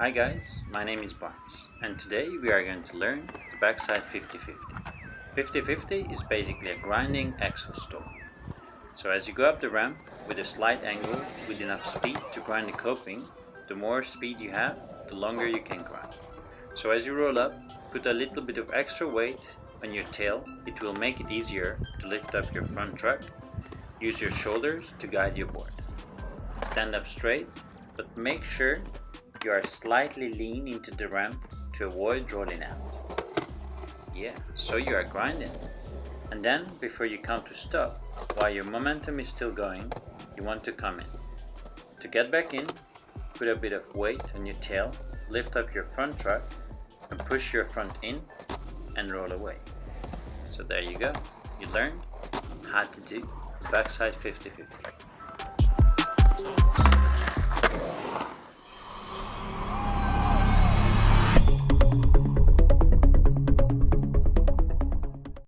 Hi guys, my name is Barnes and today we are going to learn the backside 50-50. 50-50 is basically a grinding axle stall. So as you go up the ramp with a slight angle with enough speed to grind the coping, the more speed you have, the longer you can grind. So as you roll up, put a little bit of extra weight on your tail. It will make it easier to lift up your front truck. Use your shoulders to guide your board. Stand up straight, but make sure you are slightly lean into the ramp to avoid rolling out. Yeah, so you are grinding. And then, before you come to stop, while your momentum is still going, you want to come in. To get back in, put a bit of weight on your tail, lift up your front truck, and push your front in and roll away. So there you go. You learned how to do backside 50-50.